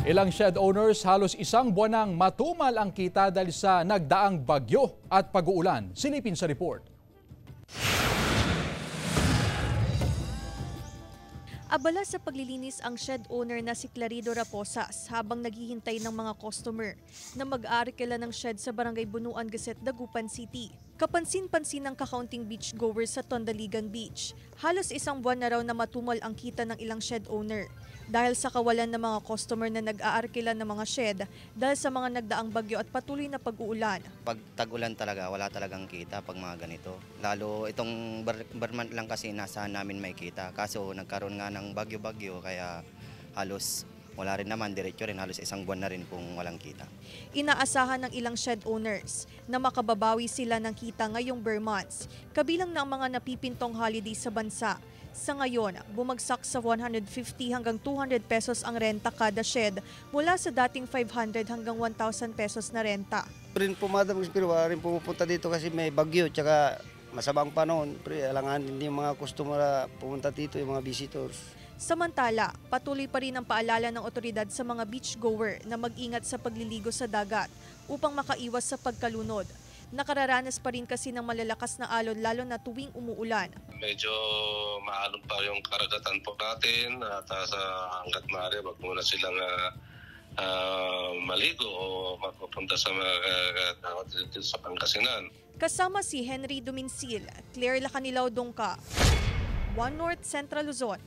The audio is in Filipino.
Ilang shed owners halos isang buwan nang matumal ang kita dahil sa nagdaang bagyo at pag-uulan. Silipin sa report. Abala sa paglilinis ang shed owner na si Clarido Raposas habang naghihintay ng mga customer na mag-aarkila ng shed sa Barangay Bunuan Gazette, Dagupan City. Kapansin-pansin ng kakaunting beachgoers sa Tondaligan Beach. Halos isang buwan na raw na matumal ang kita ng ilang shed owner dahil sa kawalan ng mga customer na nag-aarkila ng mga shed dahil sa mga nagdaang bagyo at patuloy na pag-uulan. Pag tag-ulan talaga, wala talagang kita pag mga ganito. Lalo itong barman lang kasi nasa namin may kita. Kaso nagkaroon nga ng bagyo-bagyo kaya halos wala rin naman, diretso rin, halos isang buwan na rin kung walang kita. Inaasahan ng ilang shed owners na makababawi sila ng kita ngayong bare months, kabilang ng mga napipintong holiday sa bansa. Sa ngayon, bumagsak sa 150 hanggang 200 pesos ang renta kada shed mula sa dating 500 hanggang 1,000 pesos na renta. Rin po madam, pero wala rin pumupunta dito kasi may bagyo tsaka masamang panahon. Alangan hindi yung mga customer pumunta dito, yung mga visitors. Samantala, patuloy pa rin ang paalala ng otoridad sa mga beachgoer na mag-ingat sa pagliligo sa dagat upang makaiwas sa pagkalunod. Nakararanas pa rin kasi ng malalakas na alon lalo na tuwing umuulan. Medyo maalon pa yung karagatan po natin at hanggat maaari wag muna silang maligo o magpupunta sa sa Pangasinan. Kasama si Henry Duminsil, Claire Lacanilao Dongka, One North Central Luzon.